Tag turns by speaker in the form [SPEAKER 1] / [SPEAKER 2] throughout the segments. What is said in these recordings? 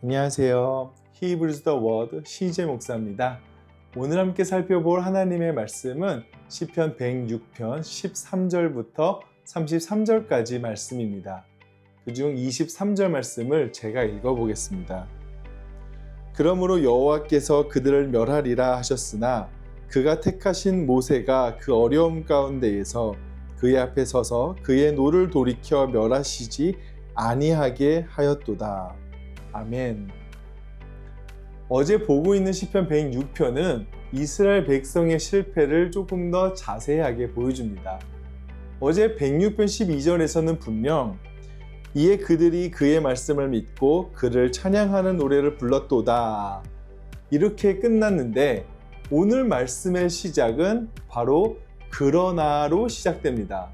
[SPEAKER 1] 안녕하세요. Hebrews the Word CJ 목사입니다. 오늘 함께 살펴볼 하나님의 말씀은 시편 106편 13절부터 33절까지 말씀입니다. 그중 23절 말씀을 제가 읽어보겠습니다. 그러므로 여호와께서 그들을 멸하리라 하셨으나 그가 택하신 모세가 그 어려움 가운데에서 그의 앞에 서서 그의 노를 돌이켜 멸하시지 아니하게 하였도다. 아멘. 어제 보고 있는 시편 106편은 이스라엘 백성의 실패를 조금 더 자세하게 보여줍니다. 어제 106편 12절에서는 분명 이에 그들이 그의 말씀을 믿고 그를 찬양하는 노래를 불렀도다 이렇게 끝났는데 오늘 말씀의 시작은 바로 그러나로 시작됩니다.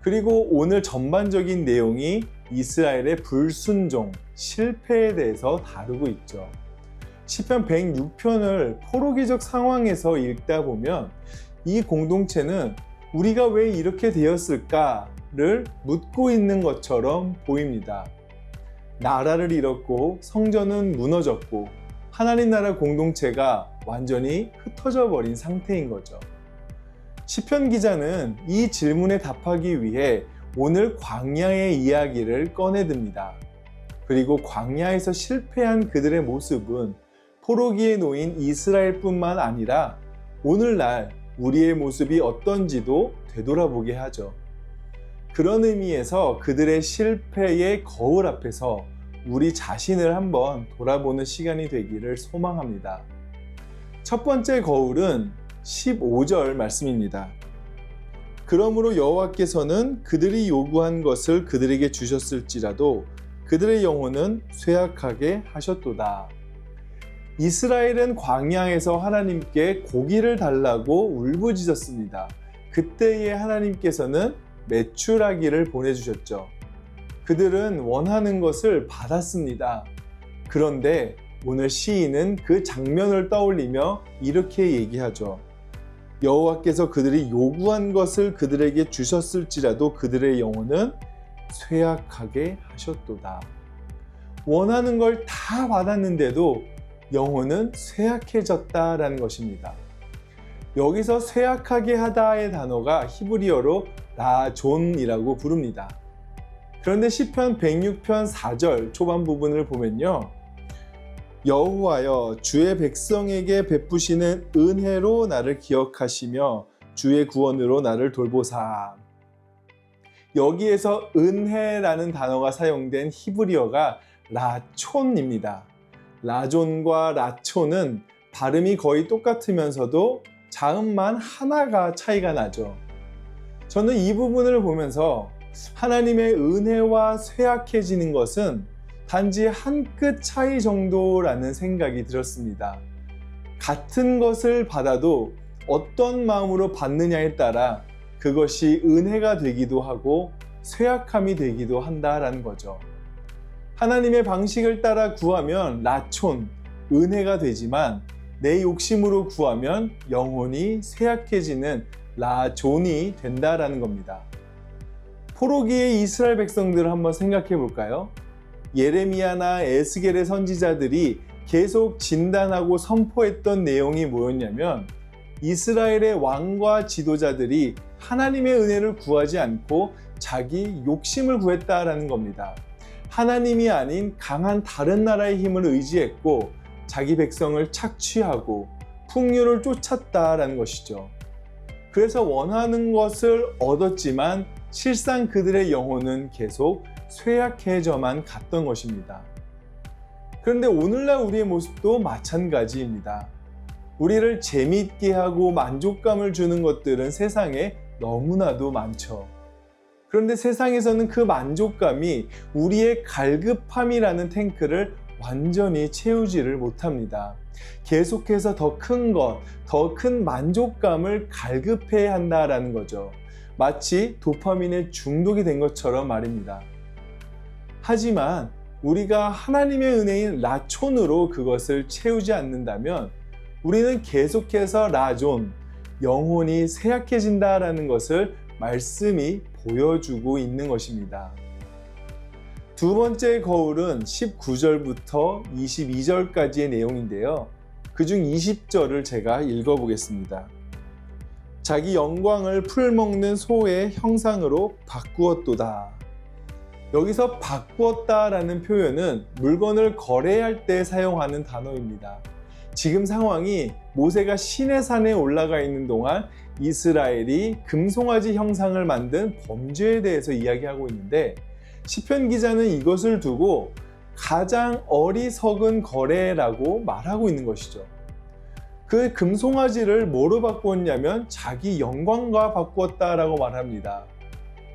[SPEAKER 1] 그리고 오늘 전반적인 내용이 이스라엘의 불순종, 실패에 대해서 다루고 있죠. 시편 106편을 포로기적 상황에서 읽다 보면 이 공동체는 우리가 왜 이렇게 되었을까를 묻고 있는 것처럼 보입니다. 나라를 잃었고 성전은 무너졌고 하나님 나라 공동체가 완전히 흩어져 버린 상태인 거죠. 시편 기자는 이 질문에 답하기 위해 오늘 광야의 이야기를 꺼내듭니다. 그리고 광야에서 실패한 그들의 모습은 포로기에 놓인 이스라엘뿐만 아니라 오늘날 우리의 모습이 어떤지도 되돌아보게 하죠. 그런 의미에서 그들의 실패의 거울 앞에서 우리 자신을 한번 돌아보는 시간이 되기를 소망합니다. 첫 번째 거울은 15절 말씀입니다. 그러므로 여호와께서는 그들이 요구한 것을 그들에게 주셨을지라도 그들의 영혼은 쇠약하게 하셨도다. 이스라엘은 광야에서 하나님께 고기를 달라고 울부짖었습니다. 그때에 하나님께서는 메추라기를 보내주셨죠. 그들은 원하는 것을 받았습니다. 그런데 오늘 시인은 그 장면을 떠올리며 이렇게 얘기하죠. 여호와께서 그들이 요구한 것을 그들에게 주셨을지라도 그들의 영혼은 쇠약하게 하셨도다. 원하는 걸 다 받았는데도 영혼은 쇠약해졌다라는 것입니다. 여기서 쇠약하게 하다의 단어가 히브리어로 라존이라고 부릅니다. 그런데 시편 106편 4절 초반 부분을 보면요. 여호와여 주의 백성에게 베푸시는 은혜로 나를 기억하시며 주의 구원으로 나를 돌보사. 여기에서 은혜라는 단어가 사용된 히브리어가 라촌입니다. 라존과 라촌은 발음이 거의 똑같으면서도 자음만 하나가 차이가 나죠. 저는 이 부분을 보면서 하나님의 은혜와 쇠약해지는 것은 단지 한 끗 차이 정도라는 생각이 들었습니다. 같은 것을 받아도 어떤 마음으로 받느냐에 따라 그것이 은혜가 되기도 하고 쇠약함이 되기도 한다라는 거죠. 하나님의 방식을 따라 구하면 라촌, 은혜가 되지만 내 욕심으로 구하면 영혼이 쇠약해지는 라존이 된다라는 겁니다. 포로기의 이스라엘 백성들을 한번 생각해 볼까요? 예레미야나 에스겔의 선지자들이 계속 진단하고 선포했던 내용이 뭐였냐면 이스라엘의 왕과 지도자들이 하나님의 은혜를 구하지 않고 자기 욕심을 구했다라는 겁니다. 하나님이 아닌 강한 다른 나라의 힘을 의지했고 자기 백성을 착취하고 풍요를 쫓았다라는 것이죠. 그래서 원하는 것을 얻었지만 실상 그들의 영혼은 계속 쇠약해져만 갔던 것입니다. 그런데 오늘날 우리의 모습도 마찬가지입니다. 우리를 재미있게 하고 만족감을 주는 것들은 세상에 너무나도 많죠. 그런데 세상에서는 그 만족감이 우리의 갈급함이라는 탱크를 완전히 채우지를 못합니다. 계속해서 더 큰 것, 더 큰 만족감을 갈급해야 한다라는 거죠. 마치 도파민에 중독이 된 것처럼 말입니다. 하지만 우리가 하나님의 은혜인 라촌으로 그것을 채우지 않는다면 우리는 계속해서 라존, 영혼이 쇠약해진다라는 것을 말씀이 보여주고 있는 것입니다. 두 번째 거울은 19절부터 22절까지의 내용인데요. 그중 20절을 제가 읽어보겠습니다. 자기 영광을 풀먹는 소의 형상으로 바꾸었도다. 여기서 바꾸었다라는 표현은 물건을 거래할 때 사용하는 단어입니다. 지금 상황이 모세가 시내산에 올라가 있는 동안 이스라엘이 금송아지 형상을 만든 범죄에 대해서 이야기하고 있는데, 시편 기자는 이것을 두고 가장 어리석은 거래라고 말하고 있는 것이죠. 그 금송아지를 뭐로 바꾸었냐면 자기 영광과 바꾸었다라고 말합니다.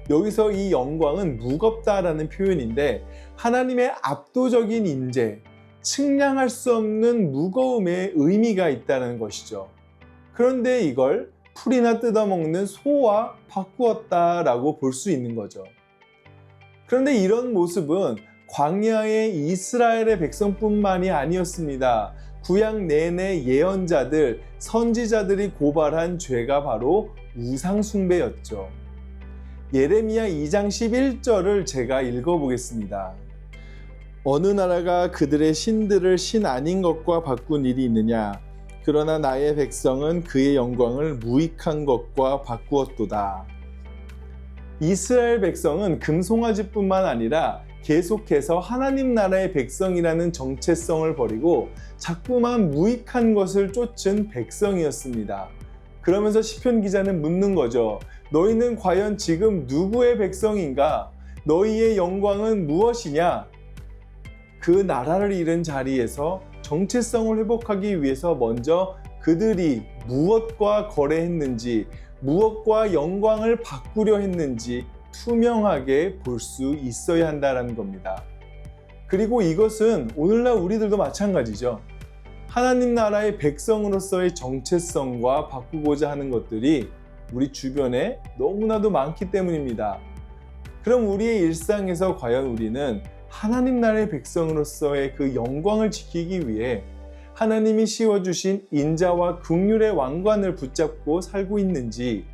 [SPEAKER 1] 여기서 이 영광은 무겁다라는 표현인데, 하나님의 압도적인 임재, 측량할 수 없는 무거움의 의미가 있다는 것이죠. 그런데 이걸 풀이나 뜯어먹는 소와 바꾸었다라고 볼 수 있는 거죠. 그런데 이런 모습은 광야의 이스라엘의 백성뿐만이 아니었습니다. 구약 내내 예언자들, 선지자들이 고발한 죄가 바로 우상숭배였죠. 예레미야 2장 11절을 제가 읽어보겠습니다. 어느 나라가 그들의 신들을 신 아닌 것과 바꾼 일이 있느냐? 그러나 나의 백성은 그의 영광을 무익한 것과 바꾸었도다. 이스라엘 백성은 금송아지뿐만 아니라 계속해서 하나님 나라의 백성이라는 정체성을 버리고 자꾸만 무익한 것을 쫓은 백성이었습니다. 그러면서 시편 기자는 묻는 거죠. 너희는 과연 지금 누구의 백성인가? 너희의 영광은 무엇이냐? 그 나라를 잃은 자리에서 정체성을 회복하기 위해서 먼저 그들이 무엇과 거래했는지, 무엇과 영광을 바꾸려 했는지 투명하게 볼 수 있어야 한다는 겁니다. 그리고 이것은 오늘날 우리들도 마찬가지죠. 하나님 나라의 백성으로서의 정체성과 바꾸고자 하는 것들이 우리 주변에 너무나도 많기 때문입니다. 그럼 우리의 일상에서 과연 우리는 하나님 나라의 백성으로서의 그 영광을 지키기 위해 하나님이 씌워주신 인자와 긍휼의 왕관을 붙잡고 살고 있는지,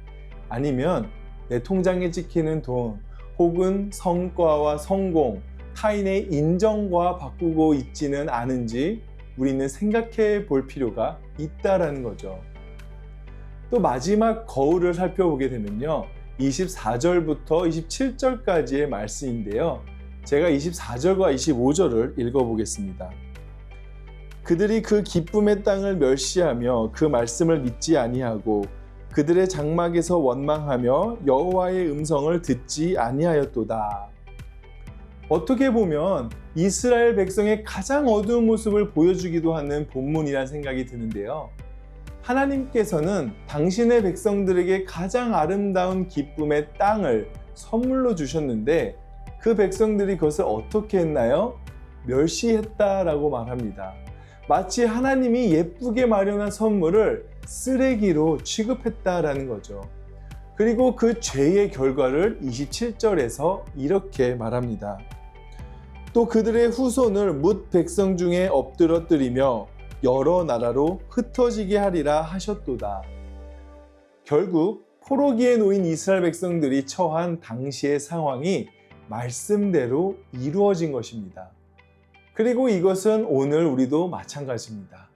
[SPEAKER 1] 아니면 내 통장에 찍히는 돈 혹은 성과와 성공, 타인의 인정과 바꾸고 있지는 않은지 우리는 생각해 볼 필요가 있다라는 거죠. 또 마지막 거울을 살펴보게 되면요, 24절부터 27절까지의 말씀인데요, 제가 24절과 25절을 읽어보겠습니다. 그들이 그 기쁨의 땅을 멸시하며 그 말씀을 믿지 아니하고 그들의 장막에서 원망하며 여호와의 음성을 듣지 아니하였도다. 어떻게 보면 이스라엘 백성의 가장 어두운 모습을 보여주기도 하는 본문이라는 생각이 드는데요. 하나님께서는 당신의 백성들에게 가장 아름다운 기쁨의 땅을 선물로 주셨는데 그 백성들이 그것을 어떻게 했나요? 멸시했다라고 말합니다. 마치 하나님이 예쁘게 마련한 선물을 쓰레기로 취급했다라는 거죠. 그리고 그 죄의 결과를 27절에서 이렇게 말합니다. 또 그들의 후손을 뭇 백성 중에 엎드러뜨리며 여러 나라로 흩어지게 하리라 하셨도다. 결국 포로기에 놓인 이스라엘 백성들이 처한 당시의 상황이 말씀대로 이루어진 것입니다. 그리고 이것은 오늘 우리도 마찬가지입니다.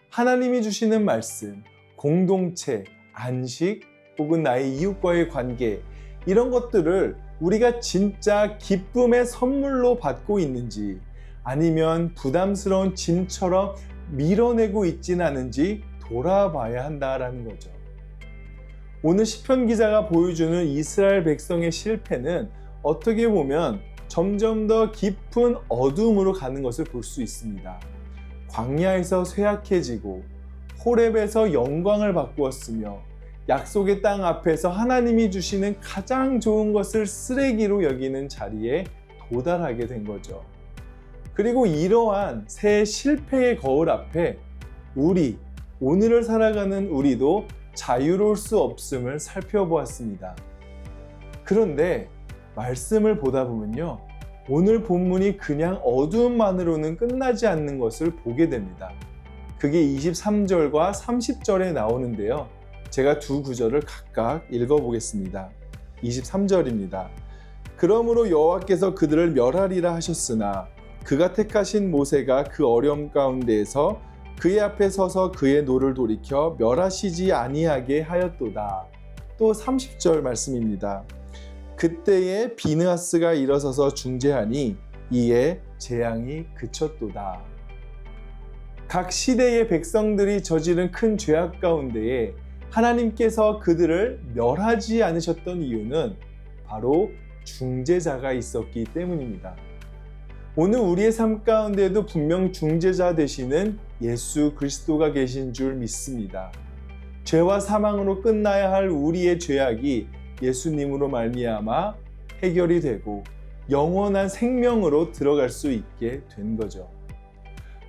[SPEAKER 1] 하나님이 주시는 말씀, 공동체, 안식, 혹은 나의 이웃과의 관계, 이런 것들을 우리가 진짜 기쁨의 선물로 받고 있는지, 아니면 부담스러운 짐처럼 밀어내고 있지는 않은지 돌아봐야 한다라는 거죠. 오늘 시편 기자가 보여주는 이스라엘 백성의 실패는 어떻게 보면 점점 더 깊은 어둠으로 가는 것을 볼 수 있습니다. 광야에서 쇠약해지고 호렙에서 영광을 바꾸었으며 약속의 땅 앞에서 하나님이 주시는 가장 좋은 것을 쓰레기로 여기는 자리에 도달하게 된 거죠. 그리고 이러한 새 실패의 거울 앞에 오늘을 살아가는 우리도 자유로울 수 없음을 살펴보았습니다. 그런데 말씀을 보다 보면요, 오늘 본문이 그냥 어두움만으로는 끝나지 않는 것을 보게 됩니다. 그게 23절과 30절에 나오는데요. 제가 두 구절을 각각 읽어보겠습니다. 23절입니다. 그러므로 여호와께서 그들을 멸하리라 하셨으나 그가 택하신 모세가 그 어려움 가운데에서 그의 앞에 서서 그의 노를 돌이켜 멸하시지 아니하게 하였도다. 또 30절 말씀입니다. 그때에 비느하스가 일어서서 중재하니 이에 재앙이 그쳤도다. 각 시대의 백성들이 저지른 큰 죄악 가운데에 하나님께서 그들을 멸하지 않으셨던 이유는 바로 중재자가 있었기 때문입니다. 오늘 우리의 삶 가운데에도 분명 중재자 되시는 예수 그리스도가 계신 줄 믿습니다. 죄와 사망으로 끝나야 할 우리의 죄악이 예수님으로 말미암아 해결이 되고 영원한 생명으로 들어갈 수 있게 된 거죠.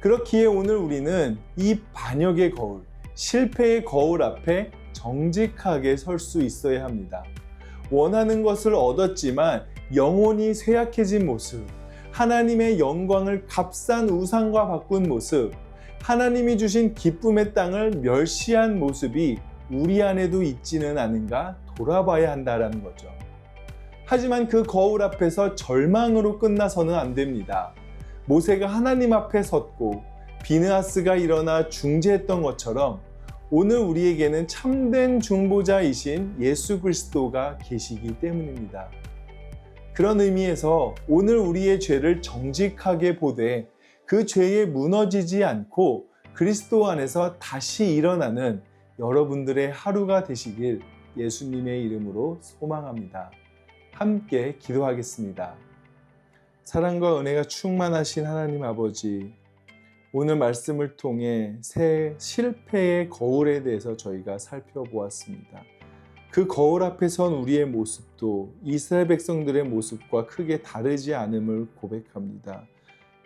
[SPEAKER 1] 그렇기에 오늘 우리는 이 반역의 거울, 실패의 거울 앞에 정직하게 설 수 있어야 합니다. 원하는 것을 얻었지만 영혼이 쇠약해진 모습, 하나님의 영광을 값싼 우상과 바꾼 모습, 하나님이 주신 기쁨의 땅을 멸시한 모습이 우리 안에도 있지는 않은가 돌아봐야 한다는 거죠. 하지만 그 거울 앞에서 절망으로 끝나서는 안 됩니다. 모세가 하나님 앞에 섰고 비느하스가 일어나 중재했던 것처럼 오늘 우리에게는 참된 중보자이신 예수 그리스도가 계시기 때문입니다. 그런 의미에서 오늘 우리의 죄를 정직하게 보되 그 죄에 무너지지 않고 그리스도 안에서 다시 일어나는 여러분들의 하루가 되시길 예수님의 이름으로 소망합니다. 함께 기도하겠습니다. 사랑과 은혜가 충만하신 하나님 아버지, 오늘 말씀을 통해 새 실패의 거울에 대해서 저희가 살펴보았습니다. 그 거울 앞에 선 우리의 모습도 이스라엘 백성들의 모습과 크게 다르지 않음을 고백합니다.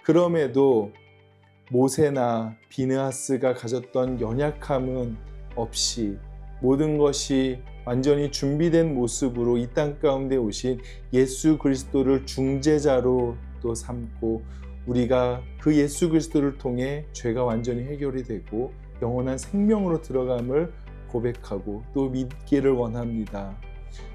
[SPEAKER 1] 그럼에도 모세나 비느하스가 가졌던 연약함은 없이 모든 것이 완전히 준비된 모습으로 이 땅 가운데 오신 예수 그리스도를 중재자로 또 삼고 우리가 그 예수 그리스도를 통해 죄가 완전히 해결이 되고 영원한 생명으로 들어감을 고백하고 또 믿기를 원합니다.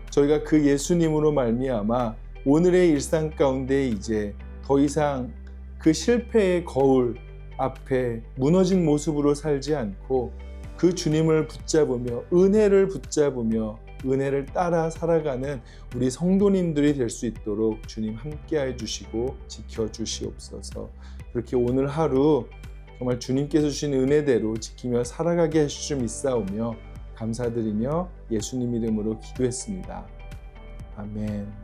[SPEAKER 1] 저희가 그 예수님으로 말미암아 오늘의 일상 가운데 이제 더 이상 그 실패의 거울 앞에 무너진 모습으로 살지 않고 그 주님을 붙잡으며 은혜를 붙잡으며 은혜를 따라 살아가는 우리 성도님들이 될 수 있도록 주님 함께해 주시고 지켜주시옵소서. 그렇게 오늘 하루 정말 주님께서 주신 은혜대로 지키며 살아가게 하실 줄 믿사오며 감사드리며 예수님 이름으로 기도했습니다. 아멘.